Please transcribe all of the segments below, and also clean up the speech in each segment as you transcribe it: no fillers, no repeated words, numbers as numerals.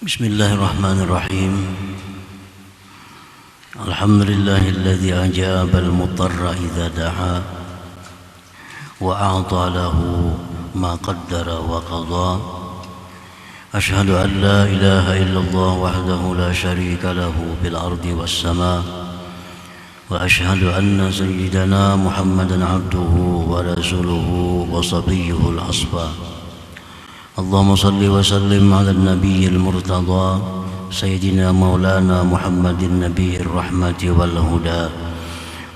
Bismillahirrahmanirrahim. Alhamdulillahilladzi ajaba al-mutarra idza da'a wa a'ta lahu ma qaddara wa qada. Ashhadu an la ilaha illallah wahdahu la syarika lahu bil ardi was sama. Wa ashhadu anna sayyidana Muhammadan abduhu wa rasuluhu wa sabiyyuhul asfa. Allahumma salli wa sallim ala nabiyil murtada Sayyidina maulana Muhammadin nabiyir rahmati wal huda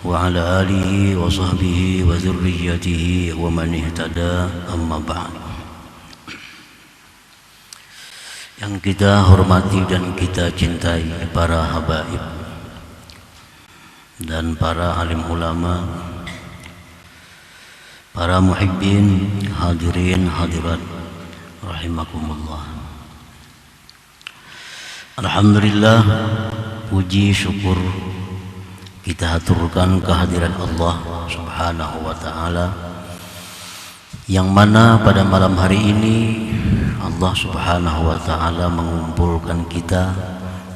wa ala alihi wa sahbihi wa dhurriyyatihi wa man ihtada amma ba'd. Yang kita hormati dan kita cintai para habaib dan para alim ulama, para muhibbin, hadirin hadirat rahimakumullah. Alhamdulillah, puji syukur kita haturkan kehadiran Allah Subhanahu wa ta'ala, yang mana pada malam hari ini Allah Subhanahu wa ta'ala mengumpulkan kita,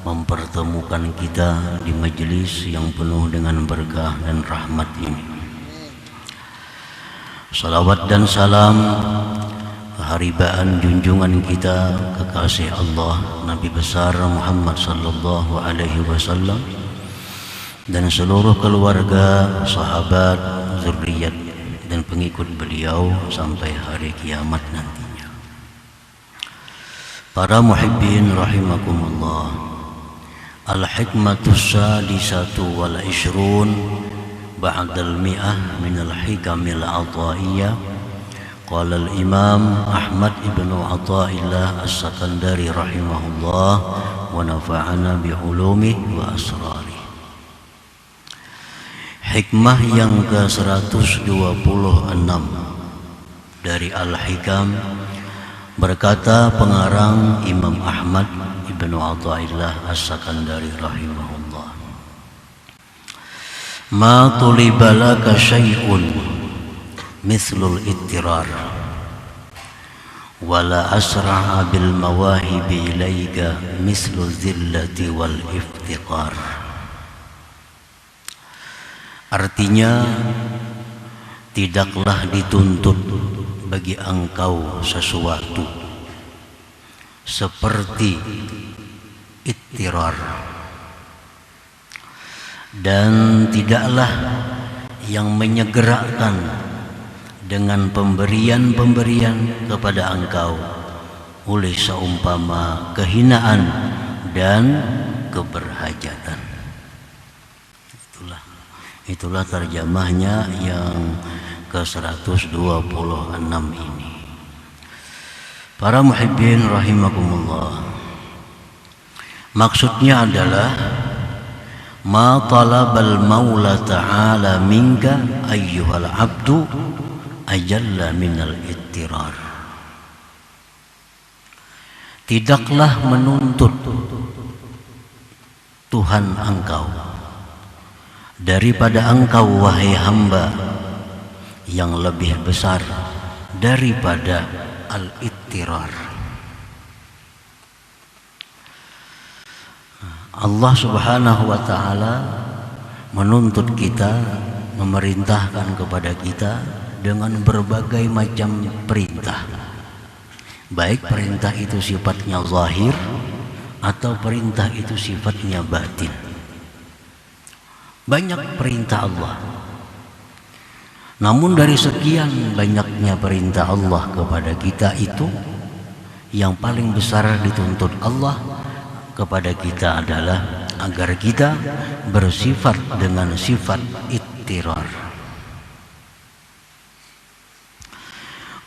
mempertemukan kita di majelis yang penuh dengan berkah dan rahmat ini. Salawat dan salam keharibaan junjungan kita kekasih Allah Nabi besar Muhammad sallallahu alaihi wasallam dan seluruh keluarga, sahabat, zuriat dan pengikut beliau sampai hari kiamat nantinya. Para muhibbin rahimakumullah. Al-hikmatus sadisatu wal ishrun ba'dal mi'ah minal hikamil ataiyah. Qala al-Imam Ahmad ibn Athaillah As-Sakandari rahimahullah wa nafa'ana bi ulumihi wa asrari. Hikmah yang ke-126 dari Al-Hikam, berkata pengarang Imam Ahmad ibn Athaillah As-Sakandari rahimahullah, ma tuliba laka syai'un mithlul ittirar wala asra'a bil mawahibi ilaika mithlul zillati wal iftiqar. Artinya, tidaklah dituntut bagi engkau sesuatu seperti ittirar, dan tidaklah yang menyegerakan dengan pemberian-pemberian kepada engkau oleh seumpama kehinaan dan keberhajatan. Itulah terjemahnya yang ke-126 ini. Para muhibbin rahimakumullah, maksudnya adalah ma talabal maula ta'ala minka ayyuhal abdu ajalla minal ittirar. Tidaklah menuntut Tuhan engkau daripada engkau wahai hamba yang lebih besar daripada al-ittirar. Allah Subhanahu wa ta'ala menuntut kita, memerintahkan kepada kita dengan berbagai macam perintah, baik perintah itu sifatnya zahir atau perintah itu sifatnya batin. Banyak perintah Allah, namun dari sekian banyaknya perintah Allah kepada kita itu, yang paling besar dituntut Allah kepada kita adalah agar kita bersifat dengan sifat ittirar.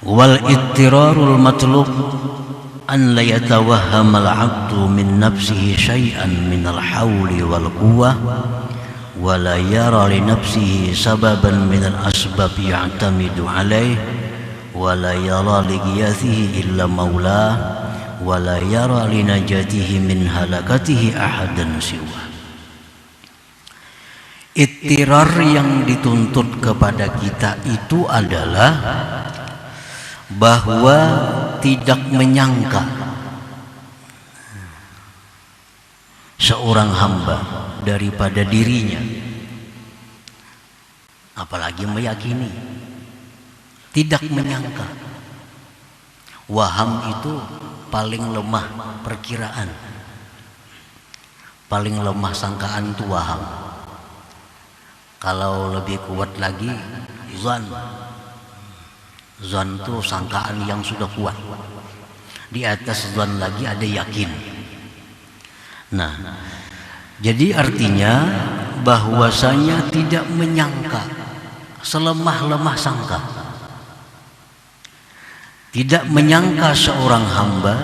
Wal ittirarul matlub an la yatawahhama al-'abdu min nafsihi syai'an min al-hawli wal quwwah wa la yara li nafsihi sababan min al-asbab ya'tamidu 'alayhi wa la yara li ghiyathihi illa maulah wa la yara li najatihi min halakatihi ahadan siwa. Ittirar yang dituntut kepada kita itu adalah bahwa tidak menyangka seorang hamba daripada dirinya, apalagi meyakini, tidak menyangka. Waham itu paling lemah perkiraan, paling lemah sangkaan itu waham. Kalau lebih kuat lagi zan. Zan itu sangkaan yang sudah kuat. Di atas zan lagi ada yakin. Nah, jadi artinya bahwasanya tidak menyangka, selemah-lemah sangka. Tidak menyangka seorang hamba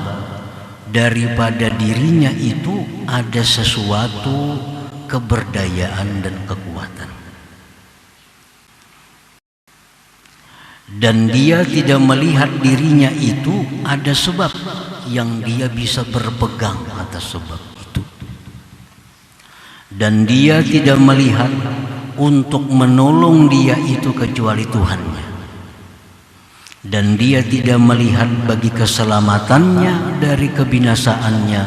daripada dirinya itu ada sesuatu keberdayaan dan kekuatan. Dan dia tidak melihat dirinya itu ada sebab yang dia bisa berpegang atas sebab itu. Dan dia tidak melihat untuk menolong dia itu kecuali Tuhannya. Dan dia tidak melihat bagi keselamatannya dari kebinasaannya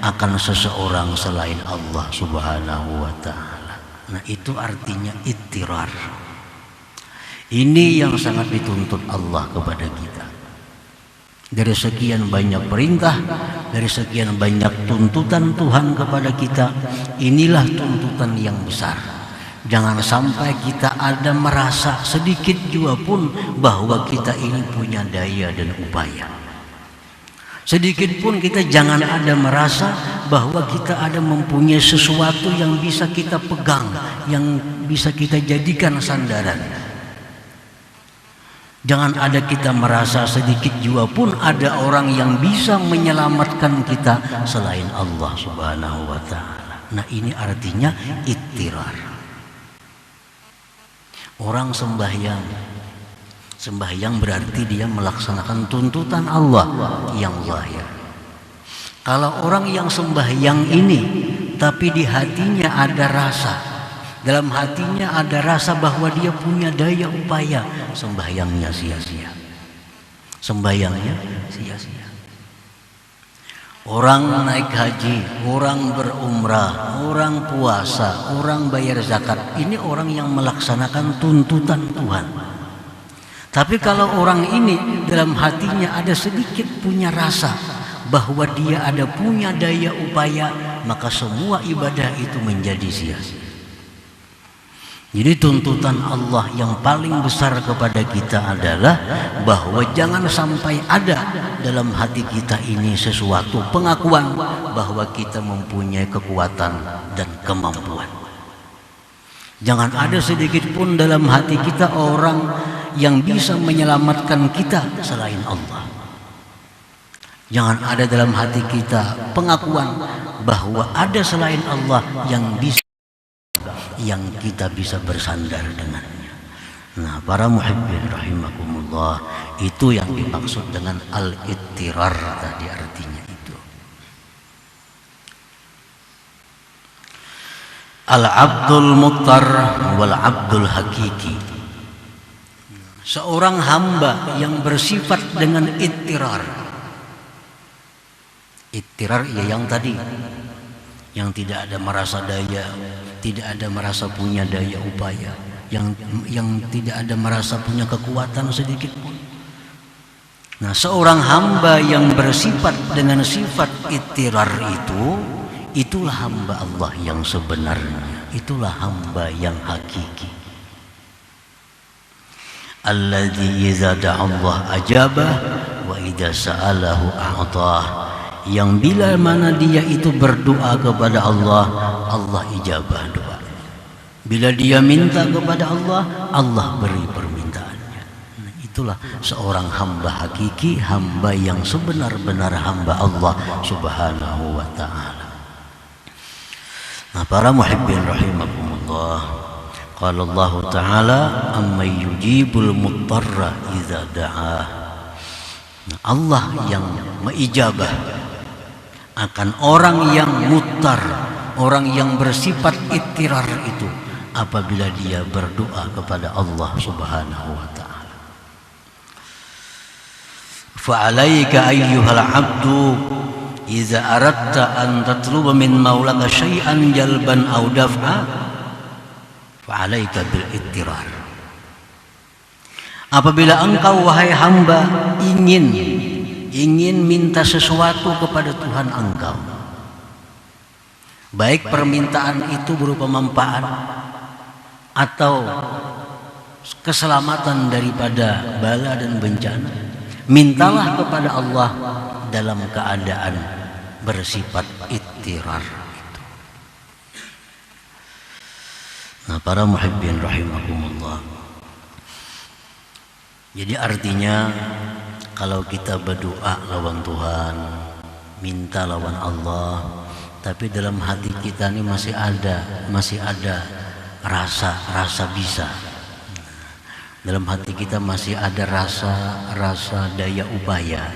akan seseorang selain Allah Subhanahu wa ta'ala. Nah, itu artinya ittirar. Ini yang sangat dituntut Allah kepada kita. Dari sekian banyak perintah, dari sekian banyak tuntutan Tuhan kepada kita, inilah tuntutan yang besar. Jangan sampai kita ada merasa sedikit juga pun bahwa kita ini punya daya dan upaya. Sedikit pun kita jangan ada merasa bahwa kita ada mempunyai sesuatu yang bisa kita pegang, yang bisa kita jadikan sandaran. Jangan ada kita merasa sedikit juga pun ada orang yang bisa menyelamatkan kita selain Allah Subhanahu wa ta'ala. Nah, ini artinya ittirar. Orang sembahyang berarti dia melaksanakan tuntutan Allah yang zahir. Kalau orang yang sembahyang ini tapi di hatinya ada rasa, dalam hatinya ada rasa bahwa dia punya daya upaya, sembahyangnya sia-sia. Sembahyangnya sia-sia. Orang naik haji, orang berumrah, orang puasa, orang bayar zakat, ini orang yang melaksanakan tuntutan Tuhan. Tapi kalau orang ini dalam hatinya ada sedikit punya rasa bahwa dia ada punya daya upaya, maka semua ibadah itu menjadi sia-sia. Jadi tuntutan Allah yang paling besar kepada kita adalah bahwa jangan sampai ada dalam hati kita ini sesuatu pengakuan bahwa kita mempunyai kekuatan dan kemampuan. Jangan ada sedikit pun dalam hati kita orang yang bisa menyelamatkan kita selain Allah. Jangan ada dalam hati kita pengakuan bahwa ada selain Allah yang kita bisa bersandar dengannya. Nah, para muhibbin rahimakumullah, itu yang dimaksud dengan al-ittirar tadi, artinya itu. Al-abdul muttar wal abdul hakiki. Seorang hamba yang bersifat dengan ittirar. Ittirar ya yang tadi, yang tidak ada merasa daya, tidak ada merasa punya daya upaya, yang tidak ada merasa punya kekuatan sedikit pun. Nah, seorang hamba yang bersifat dengan sifat ittirar itu, itulah hamba Allah yang sebenarnya, itulah hamba yang hakiki. Alladzi idza da'a Allah ajabah wa idza sa'alahu a'tah. Yang bila mana dia itu berdoa kepada Allah, Allah ijabah doa. Bila dia minta kepada Allah, Allah beri permintaannya. Nah, itulah seorang hamba hakiki, hamba yang sebenar-benar hamba Allah Subhanahu wa ta'ala. Nah, para muhibbin rahimakumullah, qala Allah ta'ala amma yujibul muttarra idza da'ah. Nah, Allah yang mengijabah akan orang yang mutar, orang yang bersifat ittirar itu apabila dia berdoa kepada Allah Subhanahu wa ta'ala. Fa'alaika ayyuhal abdu idza aradta an tatluba min maulaka syai'an jalban aw daf'a fa 'alaika bil ittirar. Apabila engkau wahai hamba ingin minta sesuatu kepada Tuhan engkau, baik permintaan itu berupa manfaat atau keselamatan daripada bala dan bencana, mintalah kepada Allah dalam keadaan bersifat ittirar. Nah, para muhibbin rahimakumullah, jadi artinya kalau kita berdoa lawan Tuhan, minta lawan Allah, tapi dalam hati kita ini masih ada rasa bisa. Dalam hati kita masih ada rasa daya upaya.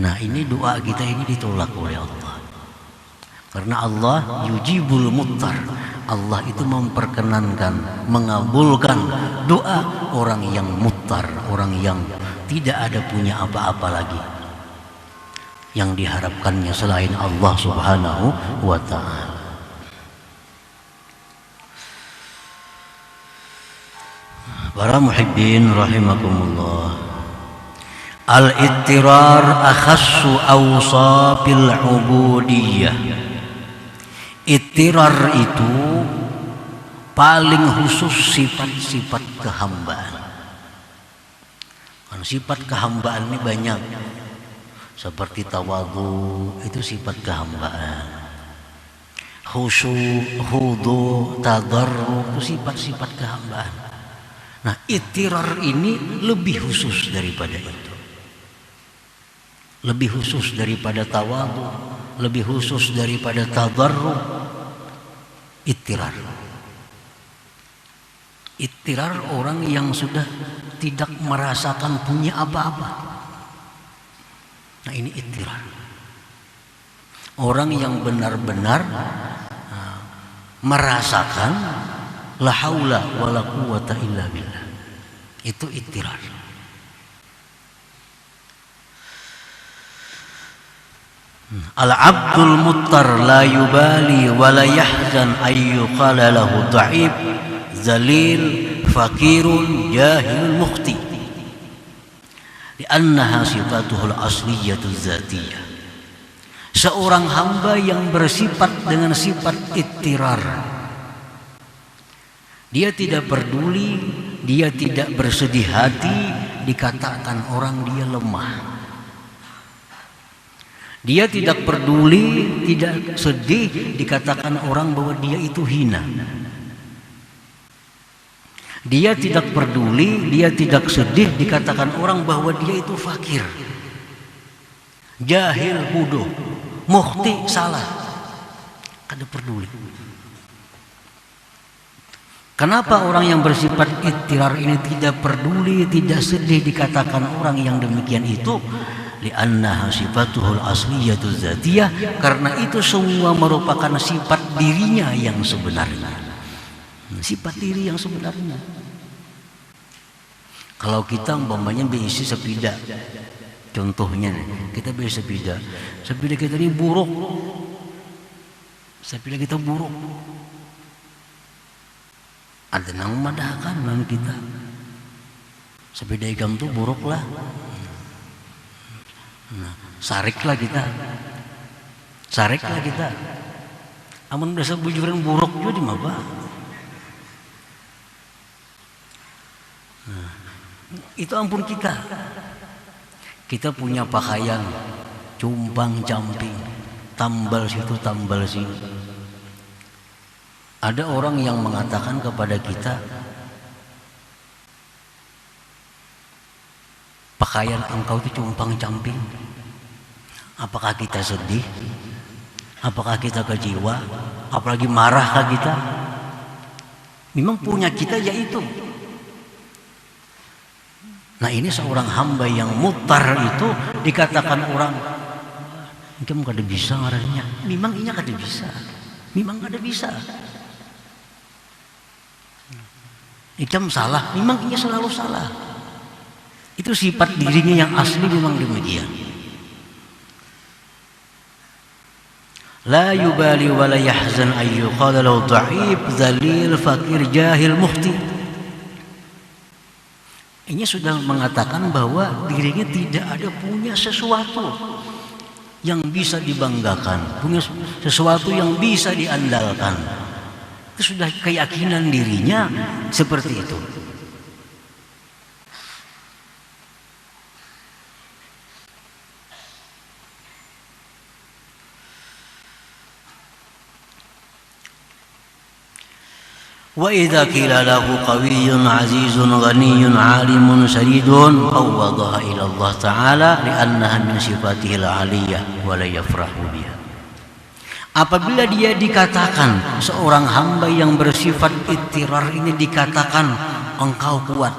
Nah, ini doa kita ini ditolak oleh Allah. Karena Allah yujibul muttar. Allah itu memperkenankan, mengabulkan doa orang yang muttar, orang yang tidak ada punya apa-apa lagi yang diharapkannya selain Allah Subhanahu wa ta'ala. Para muhibbin rahimakumullah, al-ittirar akhassu awsafil ubudiyah. Ittirar itu paling khusus sifat-sifat kehambaan. Karena sifat kehambaan ini banyak. Seperti tawadhu, itu sifat kehambaan. Khusyuk, khudu, tadarruk, itu sifat-sifat kehambaan. Nah, ittirar ini lebih khusus daripada itu. Lebih khusus daripada tawadhu, lebih khusus daripada tadarruk. Ittirar. Ittirar orang yang sudah tidak merasakan punya apa-apa. Nah, ini ittirar. Orang yang benar-benar merasakan la haula wala quwata illa billah. Itu ittirar. Al-abdul muttar la yubali wa la yahzan ayyuqala lahu dha'if zalil fakirun jahil mukhti li'annaha sifatuhul asliyatu dzatiyah. Seorang hamba yang bersifat dengan sifat ittirar, dia tidak peduli, dia tidak bersedih hati dikatakan orang dia lemah. Dia tidak peduli, tidak sedih dikatakan orang bahwa dia itu hina. Dia tidak peduli, dia tidak sedih dikatakan orang bahwa dia itu fakir, jahil, bodoh, mukhti, salah. Kada peduli. Kenapa orang yang bersifat ittirar ini tidak peduli, tidak sedih dikatakan orang yang demikian itu? Li'annaha sifatuhul asliyatu dzatiyah, karena itu semua merupakan sifat dirinya yang sebenarnya. Sifat diri yang sebenarnya. Kalau kita umpamanya berisi sepeda, contohnya kita beli sepeda kita ini buruk, sepeda kita buruk, ada yang memadahkan dengan kita, sepeda ikam tuh buruk lah. Nah, sariklah kita. Amun dasar bujuran buruk juga di maba. Nah, itu ampun kita. Kita punya pakaian cumpang camping, tambal situ tambal sini. Ada orang yang mengatakan kepada kita, pakaian engkau itu cumpang camping. Apakah kita sedih? Apakah kita kecewa? Apalagi marahkah kita? Memang punya kita yaitu. Nah, ini seorang hamba yang mutar itu dikatakan orang, engkau kada bisa ngaranya. Memang inya kada bisa. Memang kada bisa. Ikam salah. Memang inya selalu salah. Itu sifat dirinya yang asli memang demikian. La yubali wa la yahzan ay yuqala lahu dha'if, dzalil, fakir, jahil, muhti. Ini sudah mengatakan bahwa dirinya tidak ada punya sesuatu yang bisa dibanggakan, punya sesuatu yang bisa diandalkan. Itu sudah keyakinan dirinya seperti itu. Wa idza qila lahu qawiyyun 'azizun ghaniyyun 'alimun syadidun fawwadaha ila Allah Ta'ala li'annaha min sifatihil 'aliyyah wa la yafrahu biha. Apabila dia dikatakan seorang hamba yang bersifat ittirar ini dikatakan engkau kuat,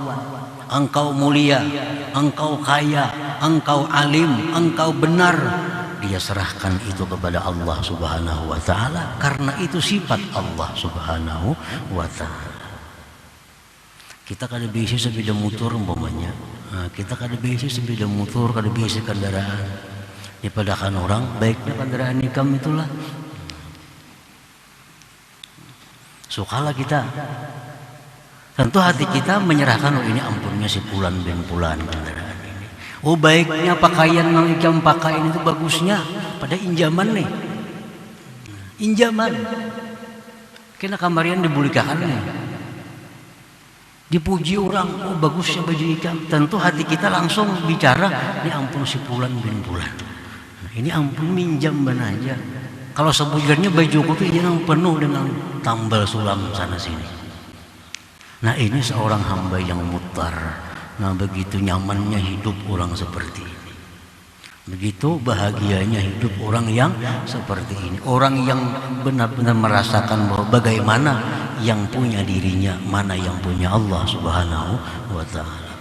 engkau mulia, engkau kaya, engkau alim, engkau benar, dia serahkan itu kepada Allah Subhanahu wa Ta'ala karena itu sifat Allah Subhanahu wa Ta'ala. Kita kada bisa sepeda motor umpamanya, kita kada bisa sepeda motor, kada bisa kendaraan. Dipadakan orang baiknya kendaraan nikam itulah. Sukalah kita. Tentu hati kita menyerahkan, oh ini ampunnya si pulan bin pulan kendaraan ini. Oh baiknya pakaian yang ikam pakaian itu bagusnya pada injaman nih. Injaman. Kena kamarian dibulikakan nih. Dipuji orang, oh bagusnya baju ikam. Tentu hati kita langsung bicara, ini ampun si pulan bin pulan. Nah, ini ampun minjam benar aja. Kalau sebujurnya bajuku itu yang penuh dengan tambal sulam sana sini. Nah ini seorang hamba yang mutar. Nah begitu nyamannya hidup orang seperti ini. Begitu bahagianya hidup orang yang seperti ini. Orang yang benar-benar merasakan bahwa bagaimana yang punya dirinya, mana yang punya Allah Subhanahu wa Ta'ala.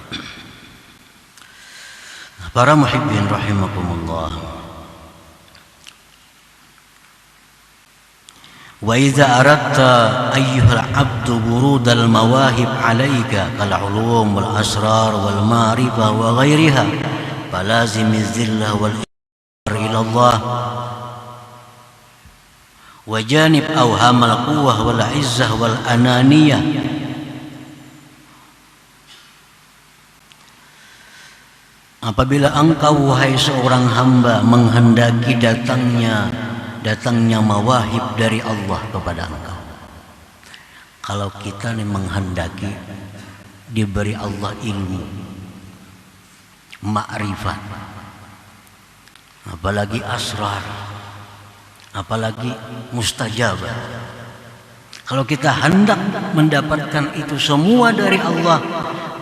Para muhibbin rahimakumullah. Wa idza aradta ayyuhal 'abdu burudal mawahib 'alaika kal 'ulum wal asrar wal ma'rifah wa ghairiha falazimiz zillah wal iqrar ila Allah wa janib awhamal quwwah wal 'izzah wal ananiyah. Apabila engkau wahai seorang hamba menghendaki datangnya mawahib dari Allah kepada engkau. Kalau kita nih menghendaki diberi Allah ilmu, ma'rifat, apalagi asrar, apalagi mustajabah. Kalau kita hendak mendapatkan itu semua dari Allah,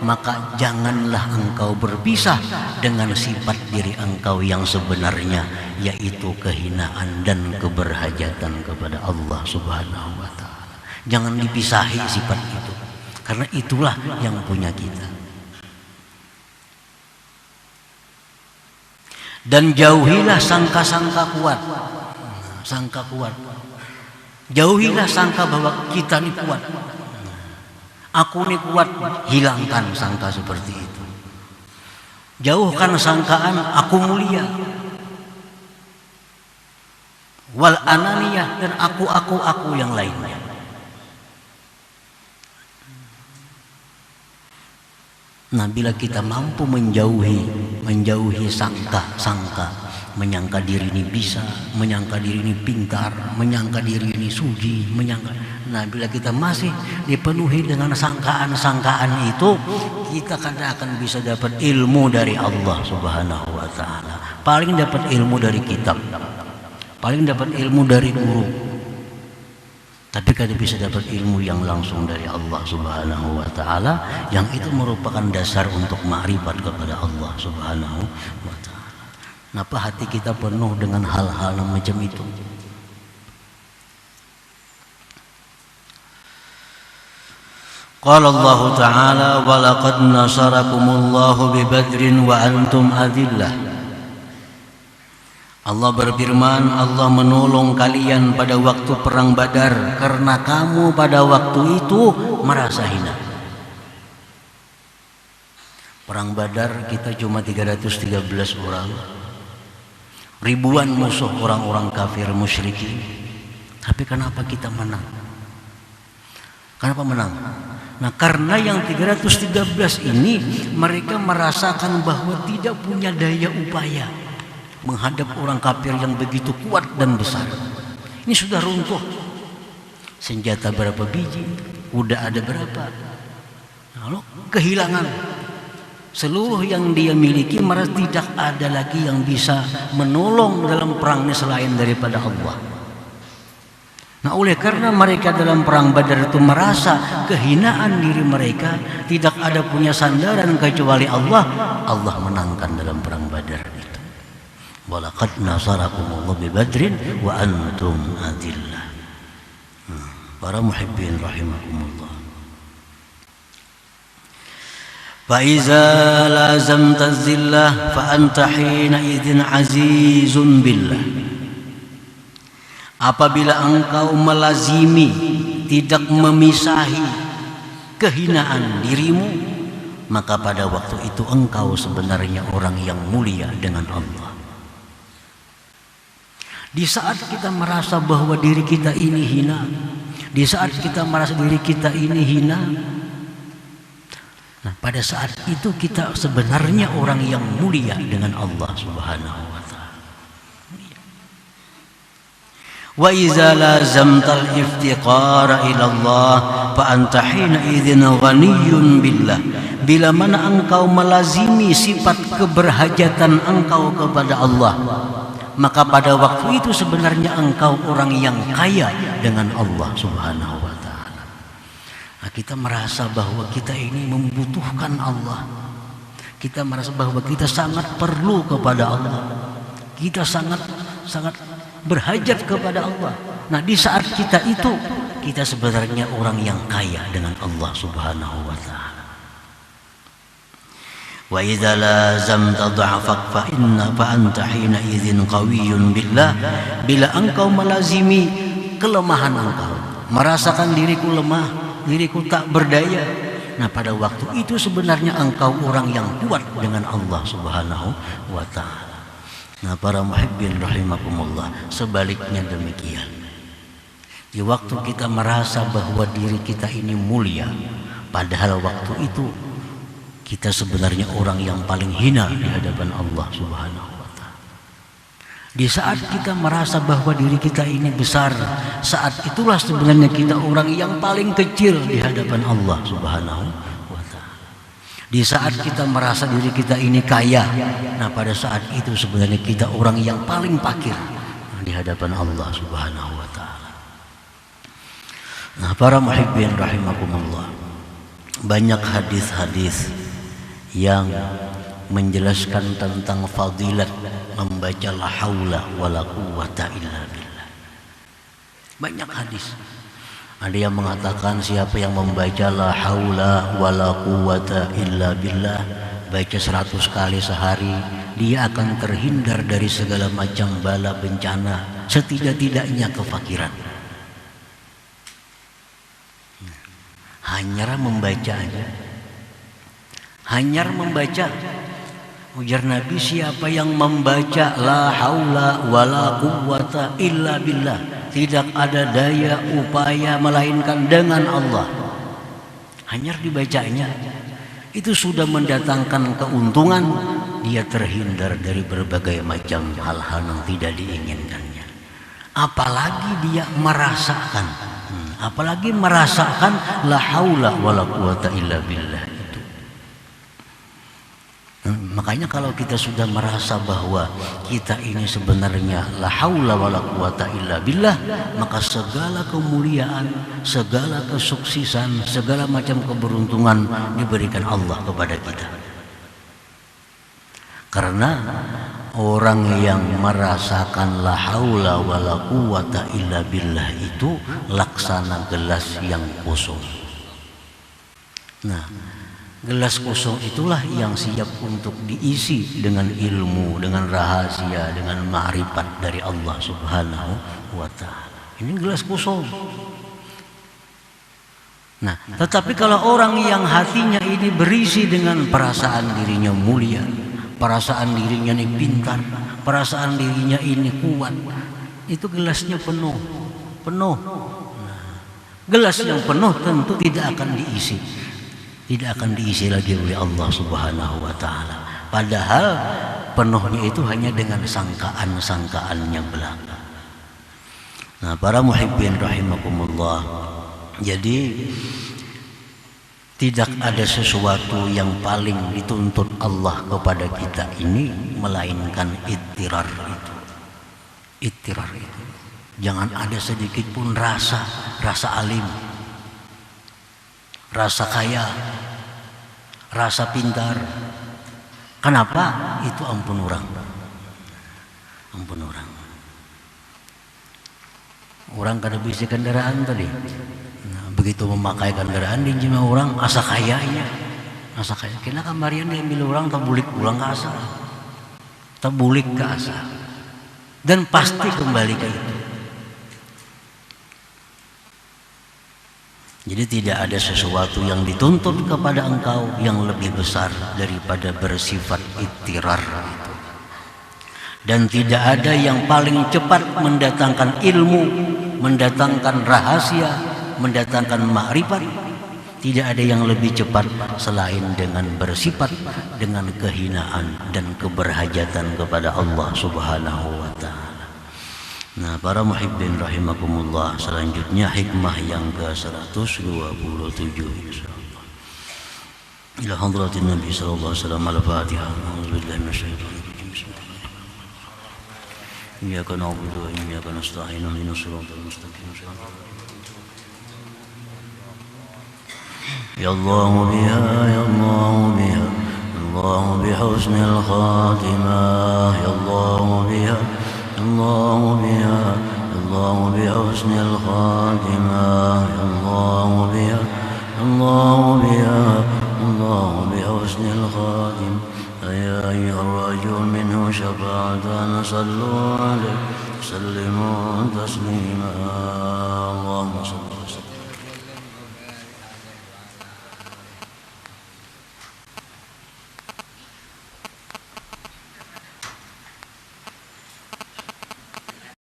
maka janganlah engkau berpisah dengan sifat diri engkau yang sebenarnya, yaitu kehinaan dan keberhajatan kepada Allah Subhanahu wa Ta'ala. Jangan dipisahi sifat itu, karena itulah yang punya kita. Dan jauhilah sangka-sangka kuat. Sangka kuat. Jauhilah sangka bahwa kita ini kuat. Aku ini kuat, hilangkan sangka seperti itu. Jauhkan sangkaan aku mulia. Wal ananiyah, dan aku yang lainnya. Nah, bila kita mampu menjauhi sangka, menyangka diri ini bisa, menyangka diri ini pintar, menyangka diri ini suci, nah bila kita masih dipenuhi dengan sangkaan-sangkaan itu, kita akan bisa dapat ilmu dari Allah Subhanahu wa Ta'ala. Paling dapat ilmu dari kitab, paling dapat ilmu dari guru, tapi kada bisa dapat ilmu yang langsung dari Allah Subhanahu wa Ta'ala, yang itu merupakan dasar untuk ma'rifat kepada Allah Subhanahu wa Ta'ala. Kenapa hati kita penuh dengan hal-hal macam itu? Qala Allah Ta'ala wa laqad nasarakumullahu bi badrin wa antum adillah. Allah berfirman, Allah menolong kalian pada waktu perang Badar karena kamu pada waktu itu merasa hina. Perang Badar kita cuma 313 orang. ribuan musuh orang-orang kafir musyrikin. Tapi kenapa kita menang? Kenapa menang? Nah, karena yang 313 ini mereka merasakan bahwa tidak punya daya upaya menghadap orang kafir yang begitu kuat dan besar. Ini sudah runtuh. Senjata berapa biji? Kuda ada berapa? Lalu kehilangan seluruh yang dia miliki, merasa tidak ada lagi yang bisa menolong dalam perangnya selain daripada Allah. Nah, oleh karena mereka dalam perang Badar itu merasa kehinaan diri mereka, tidak ada punya sandaran kecuali Allah. Allah menangkan dalam perang Badar itu. Walaqad nasarakumullahu bi Badrin wa antum adillah. Para muhibbin rahimakumullah. Fa iza lazamta zillah fa anta hina idzin azizun billah. Apabila engkau melazimi, tidak memisahi kehinaan dirimu, maka pada waktu itu engkau sebenarnya orang yang mulia dengan Allah. Di saat kita merasa bahwa diri kita ini hina, di saat kita merasa diri kita ini hina, nah pada saat itu kita sebenarnya orang yang mulia dengan Allah Subhanahu wa ta'ala. Wa iza lazamtal iftiqara ila Allah fa anta hina idzin ghaniyyun billah. Bila mana engkau melazimi sifat keberhajatan engkau kepada Allah, maka pada waktu itu sebenarnya engkau orang yang kaya dengan Allah Subhanahu wa ta'ala. Nah, kita merasa bahwa kita ini membutuhkan Allah. Kita merasa bahwa kita sangat perlu kepada Allah. Kita sangat berhajat kepada Allah. Nah, di saat kita itu, kita sebenarnya orang yang kaya dengan Allah Subhanahu wa ta'ala. Wa idza lazamta dha'fak fa anta hina idzin qawiyyun billah. Bila engkau melazimi kelemahan engkau, merasakan diriku lemah, diriku tak berdaya, nah pada waktu itu sebenarnya engkau orang yang kuat dengan Allah Subhanahu wa ta'ala. Nah, para muhibbin rahimakumullah, sebaliknya demikian. Di waktu kita merasa bahwa diri kita ini mulia, padahal waktu itu kita sebenarnya orang yang paling hina di hadapan Allah Subhanahu wa ta'ala. Di saat kita merasa bahwa diri kita ini besar, saat itulah sebenarnya kita orang yang paling kecil di hadapan Allah Subhanahu wa ta'ala. Di saat kita merasa diri kita ini kaya, nah pada saat itu sebenarnya kita orang yang paling fakir di hadapan Allah Subhanahu wa ta'ala. Nah, para muhibbin rahimakumullah, banyak hadis-hadis yang menjelaskan tentang fadilat membaca la haula wala quwwata illa billah. Banyak hadis. Ada yang mengatakan siapa yang membaca la haula wala quwwata illa billah, baca 100 kali sehari, dia akan terhindar dari segala macam bala bencana, setidak-tidaknya kefakiran. Hanya membaca aja. Hanya membaca. Ujar Nabi, siapa yang membaca la haula wala quwwata illa billah, tidak ada daya upaya melainkan dengan Allah, hanya dibacanya, itu sudah mendatangkan keuntungan. Dia terhindar dari berbagai macam hal-hal yang tidak diinginkannya. Apalagi dia merasakan, apalagi merasakan la haula wala quwwata illa billah itu. Makanya kalau kita sudah merasa bahwa kita ini sebenarnya la haula wala quwwata illa billah, maka segala kemuliaan, segala kesuksesan, segala macam keberuntungan diberikan Allah kepada kita. Karena orang yang merasakan la haula wala quwwata illa billah itu laksana gelas yang kosong. Nah, gelas kosong itulah yang siap untuk diisi dengan ilmu, dengan rahasia, dengan ma'rifat dari Allah Subhanahu wa ta'ala. Ini gelas kosong. Nah, tetapi kalau orang yang hatinya ini berisi dengan perasaan dirinya mulia, perasaan dirinya ini pintar, perasaan dirinya ini kuat. Itu gelasnya penuh. Nah, gelas yang penuh tentu tidak akan diisi lagi oleh Allah Subhanahu wa taala. Padahal penuhnya itu hanya dengan sangkaan-sangkaannya belaka. Nah, para muhibbin rahimakumullah. Jadi tidak ada sesuatu yang paling dituntut Allah kepada kita ini melainkan ittirar itu. Ittirar itu. Jangan ada sedikit pun rasa alim, rasa kaya, rasa pintar. Kenapa? Itu ampun orang. Orang kada bisa kendaraan tadi. Begitu memakai kendaraan di jima orang asa kayanya, kena kamarian diambil orang tabulik pulang ke asa, tabulik ke asa, dan pasti kembali ke itu. Jadi tidak ada sesuatu yang dituntut kepada engkau yang lebih besar daripada bersifat ittirar itu. Dan tidak ada yang paling cepat mendatangkan ilmu, mendatangkan rahasia, mendatangkan makrifat. Tidak ada yang lebih cepat selain dengan bersifat dengan kehinaan dan keberhajatan kepada Allah Subhanahu wa taala. Nah, para muhibbin rahimakumullah, selanjutnya hikmah yang ke-127 insyaallah. Ila hadratin Nabi sallallahu alaihi wasallam al-Fatihah. A'udzubillahi minasyaitonir rajim. Bismillahirrahmanirrahim. Iyyaka na'budu wa iyyaka nasta'in. Ihdinas siratal mustaqim. Ya Allah biha, ya Allah biha, Allah bihusnil khatimah. Ya Allah biha, Allah biha, Allah bihusnil khatimah. Ya Allah biha, Allah biha, Allah bihusnil khatimah. Ya ayyuhar rajul minhu syafa'atan sallu alaihi sallimu taslima.